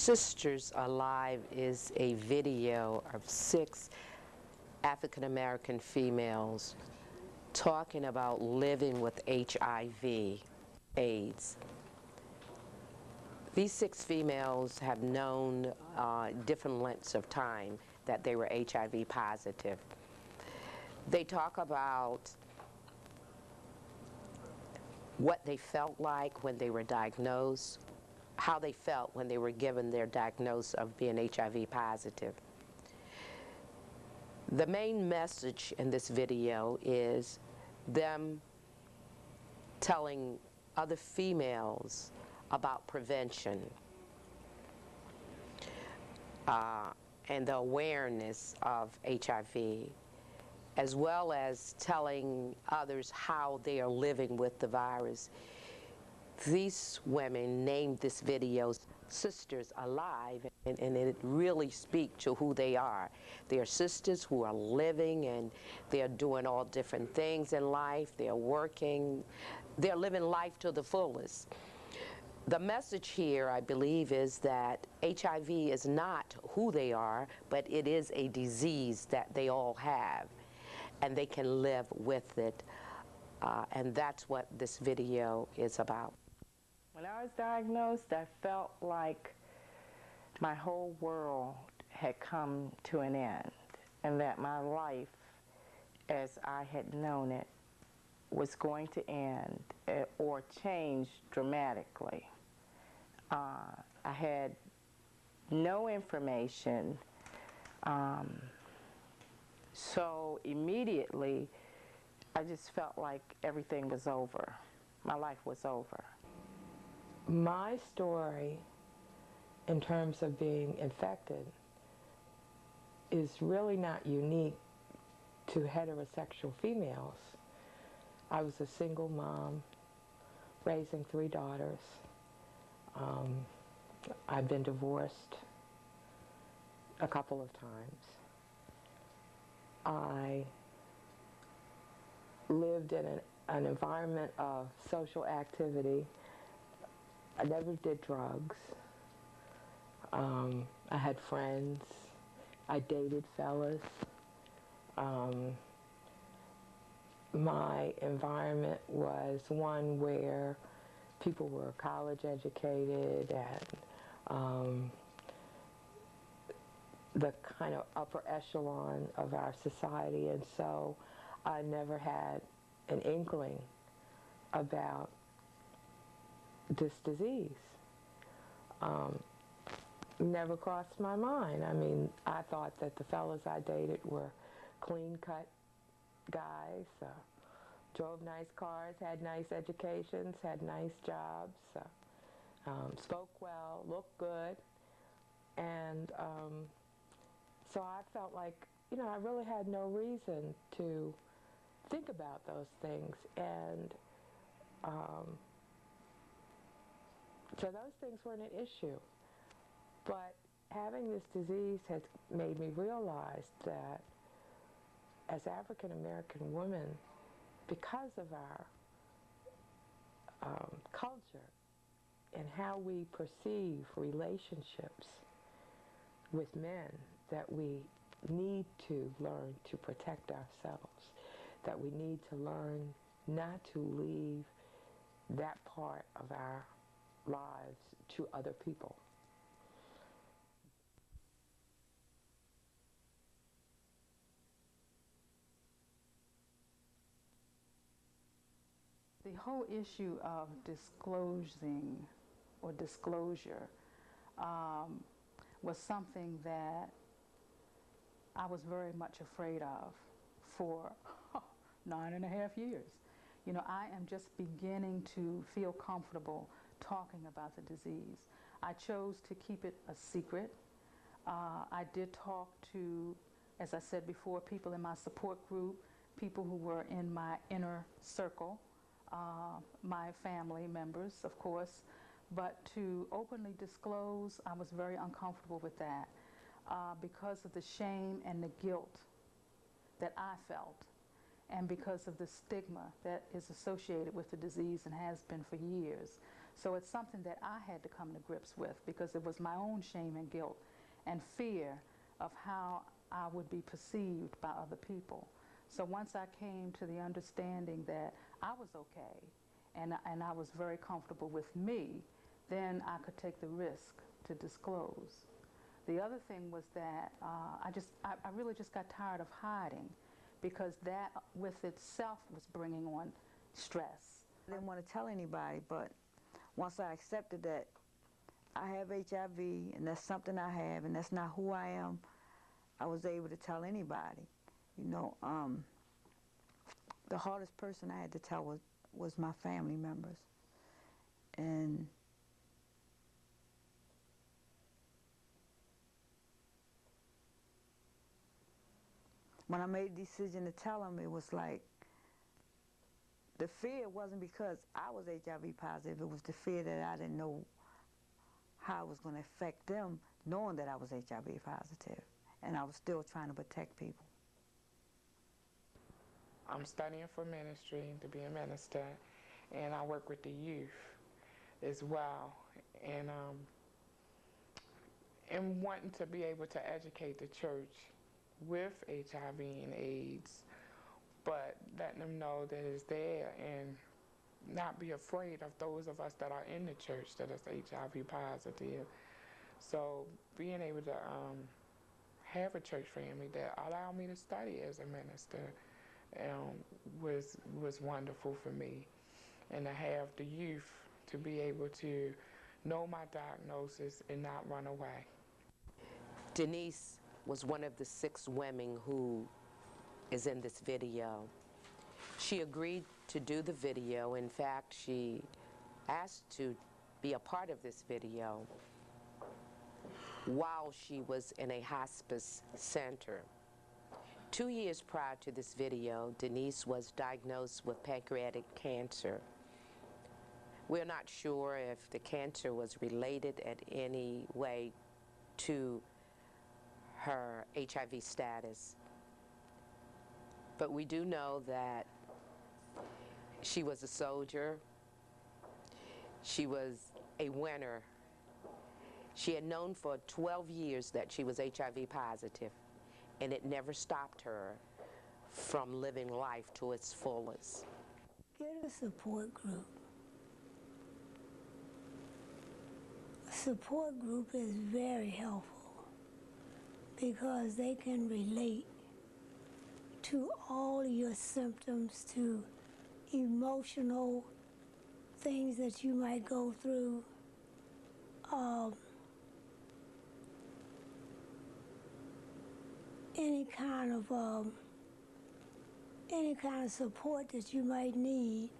Sisters Alive is a video of 6 African American females talking about living with HIV, AIDS. These 6 females have known different lengths of time that they were HIV positive. They talk about what they felt like when they were diagnosed, how they felt when they were given their diagnosis of being HIV positive. The main message in this video is them telling other females about prevention and the awareness of HIV, as well as telling others how they are living with the virus. These women named this video Sisters Alive, and it really speaks to who they are. They are sisters who are living, and they are doing all different things in life. They are working. They're living life to the fullest. The message here, I believe, is that HIV is not who they are, but it is a disease that they all have, and they can live with it. And that's what this video is about. When I was diagnosed, I felt like my whole world had come to an end, and that my life, as I had known it, was going to end or change dramatically. I had no information, so immediately I just felt like everything was over. My life was over. My story, in terms of being infected, is really not unique to heterosexual females. I was a single mom, raising 3 daughters. I've been divorced a couple of times. I lived in an environment of social activity. I never did drugs. I had friends. I dated fellas. My environment was one where people were college educated and the kind of upper echelon of our society, and so I never had an inkling about this disease. Never crossed my mind. I mean, I thought that the fellas I dated were clean-cut guys, drove nice cars, had nice educations, had nice jobs, spoke well, looked good, and so I felt like, I really had no reason to think about those things, and so those things weren't an issue. But having this disease has made me realize that as African American women, because of our culture and how we perceive relationships with men, that we need to learn to protect ourselves, that we need to learn not to leave that part of our lives to other people. The whole issue of disclosing or disclosure was something that I was very much afraid of for 9.5 years. I am just beginning to feel comfortable talking about the disease. I chose to keep it a secret. I did talk to, as I said before, people in my support group, people who were in my inner circle, my family members, of course, but to openly disclose, I was very uncomfortable with that because of the shame and the guilt that I felt, and because of the stigma that is associated with the disease and has been for years. So it's something that I had to come to grips with, because it was my own shame and guilt and fear of how I would be perceived by other people. So once I came to the understanding that I was okay and I was very comfortable with me, then I could take the risk to disclose. The other thing was that I really just got tired of hiding, because that with itself was bringing on stress. I didn't want to tell anybody, but once I accepted that I have HIV and that's something I have and that's not who I am, I was able to tell anybody. You know, the hardest person I had to tell was my family members. And when I made the decision to tell them, it was like, the fear wasn't because I was HIV positive, it was the fear that I didn't know how it was going to affect them, knowing that I was HIV positive. And I was still trying to protect people. I'm studying for ministry to be a minister, and I work with the youth as well. And wanting to be able to educate the church with HIV and AIDS, but letting them know that it's there and not be afraid of those of us that are in the church that is HIV positive. So being able to have a church family that allowed me to study as a minister was wonderful for me. And to have the youth to be able to know my diagnosis and not run away. Denise was one of the 6 women who is in this video. She agreed to do the video. In fact, she asked to be a part of this video while she was in a hospice center. 2 years prior to this video, Denise was diagnosed with pancreatic cancer. We're not sure if the cancer was related in any way to her HIV status, but we do know that she was a soldier. She was a winner. She had known for 12 years that she was HIV positive, and it never stopped her from living life to its fullest. Get a support group. A support group is very helpful because they can relate to all your symptoms, to emotional things that you might go through. Any kind of support that you might need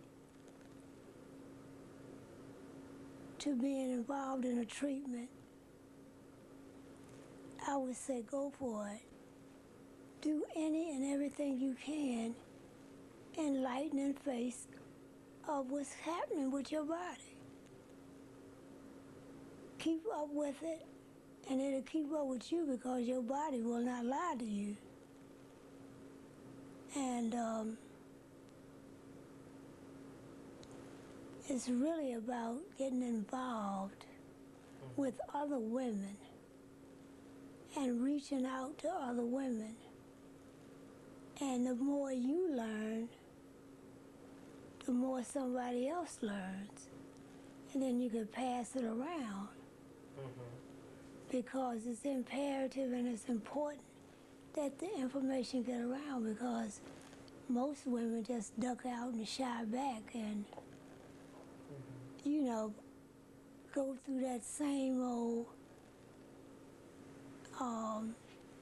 to being involved in a treatment, I would say go for it. Do any and everything you can in lighten and face of what's happening with your body. Keep up with it, and it'll keep up with you because your body will not lie to you. And it's really about getting involved with other women and reaching out to other women. And the more you learn, the more somebody else learns. And then you can pass it around. Because it's imperative and it's important that the information get around, because most women just duck out and shy back and, you know, go through that same old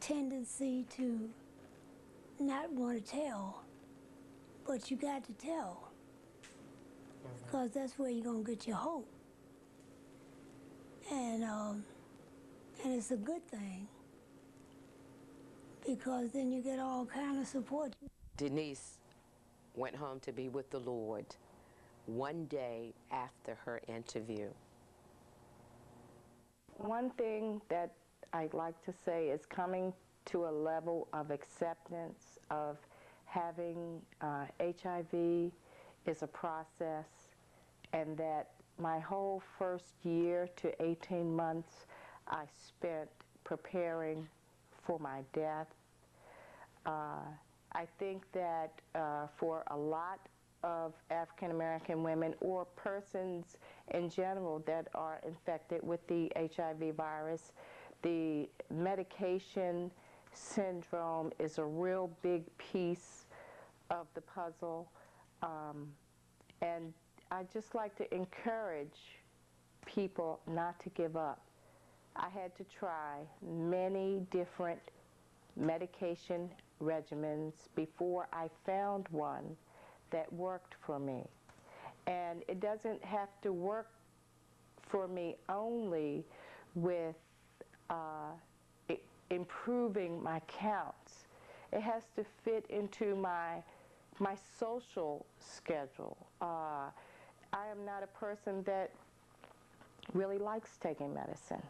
tendency to not want to tell. But you got to tell, because that's where you're going to get your hope. And it's a good thing, because then you get all kind of support. Denise went home to be with the Lord one day after her interview. One thing that I'd like to say is coming to a level of acceptance of having HIV is a process, and that my whole first year to 18 months I spent preparing for my death. I think that for a lot of African American women or persons in general that are infected with the HIV virus, the medication syndrome is a real big piece of the puzzle. And I'd just like to encourage people not to give up. I had to try many different medication regimens before I found one that worked for me. And it doesn't have to work for me only with improving my counts. It has to fit into my social schedule. I am not a person that really likes taking medicine.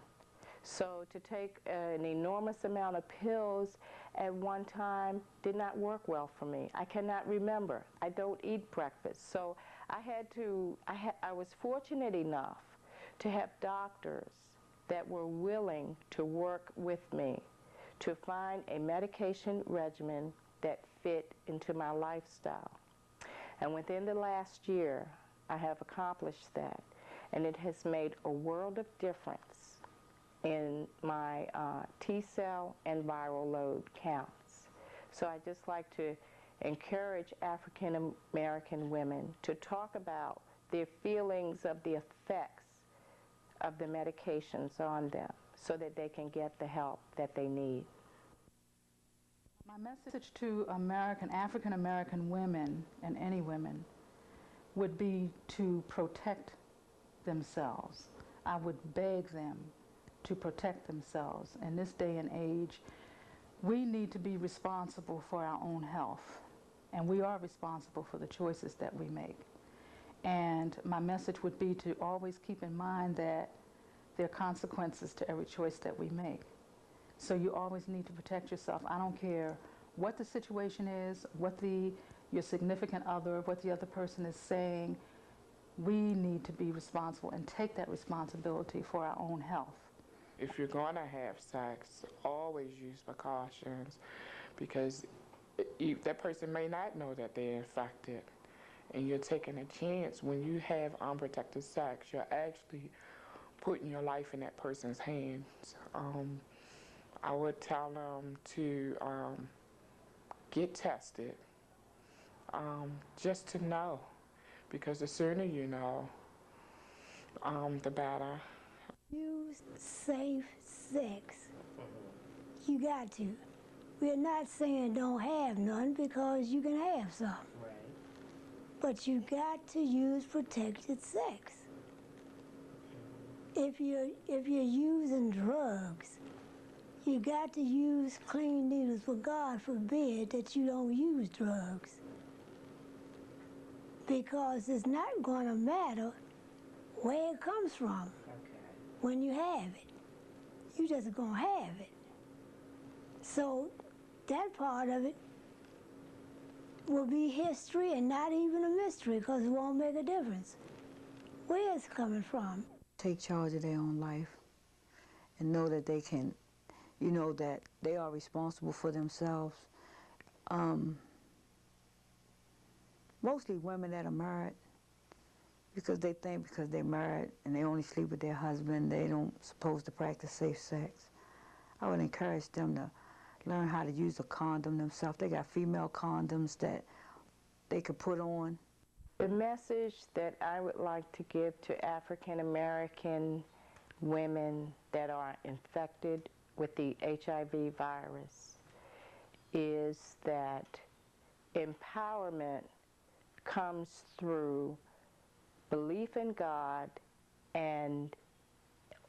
So to take an enormous amount of pills at one time did not work well for me. I cannot remember. I don't eat breakfast. So I was fortunate enough to have doctors that were willing to work with me to find a medication regimen that fit into my lifestyle. And within the last year, I have accomplished that. And it has made a world of difference in my T-cell and viral load counts. So I just like to encourage African American women to talk about their feelings of the effects of the medications on them so that they can get the help that they need. My message to African American women, and any women, would be to protect themselves. I would beg them to protect themselves. In this day and age, we need to be responsible for our own health, and we are responsible for the choices that we make. And my message would be to always keep in mind that there are consequences to every choice that we make. So you always need to protect yourself. I don't care what the situation is, what your significant other, what the other person is saying. We need to be responsible and take that responsibility for our own health. If you're going to have sex, always use precautions, because that person may not know that they're infected, and you're taking a chance. When you have unprotected sex, you're actually putting your life in that person's hands. I would tell them to get tested, just to know, because the sooner you know, the better. Use safe sex. You got to. We're not saying don't have none, because you can have some. Right. But you got to use protected sex. If you're using drugs, you got to use clean needles, but God forbid that you don't use drugs. Because it's not going to matter where it comes from when you have it. You just going to have it. So that part of it will be history and not even a mystery, because it won't make a difference where it's coming from. Take charge of their own life and know that they can, that they are responsible for themselves. Mostly women that are married, because they think because they're married and they only sleep with their husband, they don't supposed to practice safe sex. I would encourage them to learn how to use a condom themselves. They got female condoms that they could put on. The message that I would like to give to African American women that are infected with the HIV virus is that empowerment comes through belief in God and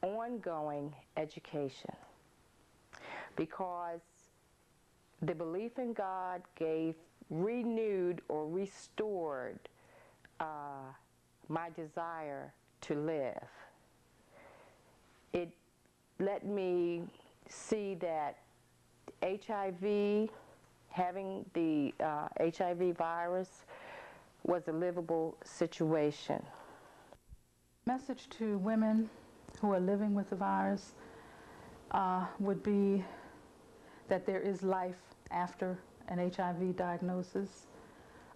ongoing education, because the belief in God gave renewed or restored my desire to live. It let me see that HIV, having the HIV virus, was a livable situation. Message to women who are living with the virus would be that there is life after an HIV diagnosis.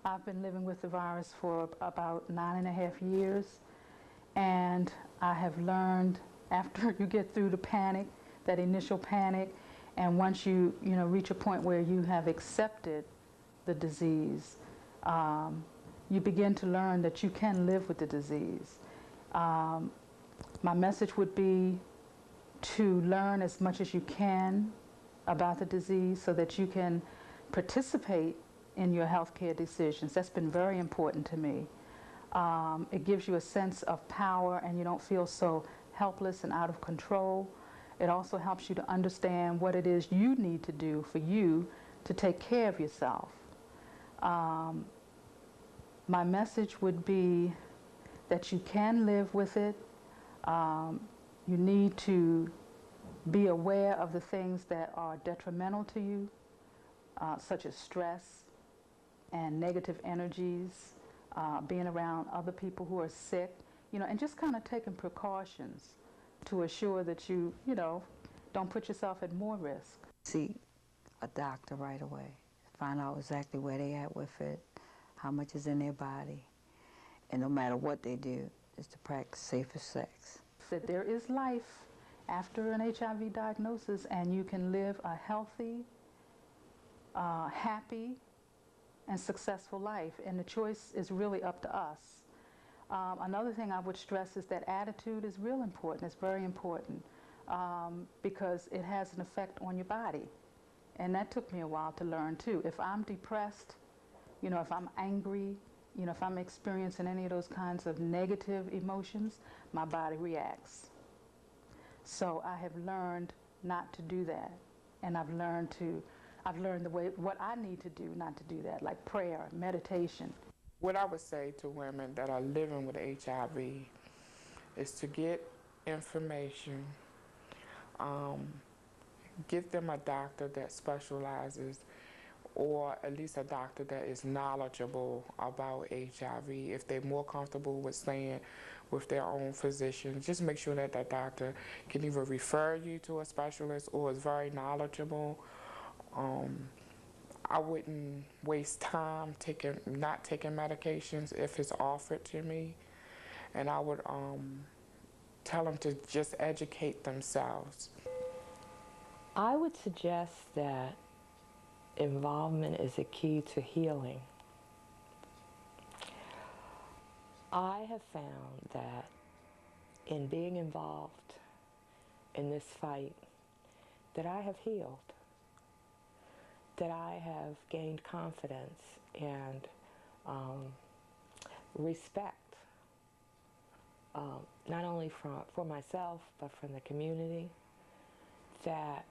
I've been living with the virus for about 9.5 years, and I have learned after you get through the panic, that initial panic, and once you reach a point where you have accepted the disease, you begin to learn that you can live with the disease. My message would be to learn as much as you can about the disease so that you can participate in your healthcare decisions. That's been very important to me. It gives you a sense of power and you don't feel so helpless and out of control. It also helps you to understand what it is you need to do for you to take care of yourself. My message would be that you can live with it. You need to be aware of the things that are detrimental to you, such as stress and negative energies, being around other people who are sick, and just kind of taking precautions to assure that you don't put yourself at more risk. See a doctor right away. Find out exactly where they at with it, how much is in their body, and no matter what they do, is to practice safer sex. That there is life after an HIV diagnosis, and you can live a healthy, happy, and successful life, and the choice is really up to us. Another thing I would stress is that attitude is real important. It's very important because it has an effect on your body, and that took me a while to learn too. If I'm depressed, if I'm angry, if I'm experiencing any of those kinds of negative emotions, my body reacts. So I have learned not to do that, and I've learned what I need to do not to do that, like prayer, meditation. What I would say to women that are living with HIV is to get information, get them a doctor that specializes, or at least a doctor that is knowledgeable about HIV. If they're more comfortable with staying with their own physician, just make sure that that doctor can either refer you to a specialist or is very knowledgeable. I wouldn't waste time not taking medications if it's offered to me, and I would tell them to just educate themselves. I would suggest that involvement is a key to healing. I have found that in being involved in this fight, that I have healed, that I have gained confidence and respect, not only for myself, but from the community, that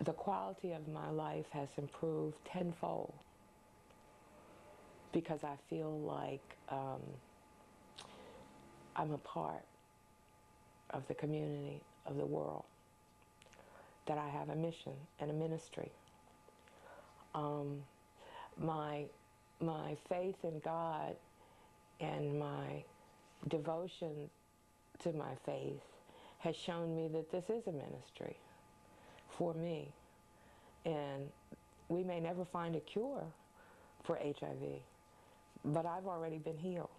the quality of my life has improved tenfold because I feel like I'm a part of the community, of the world, that I have a mission and a ministry. My faith in God and my devotion to my faith has shown me that this is a ministry for me. And we may never find a cure for HIV, but I've already been healed.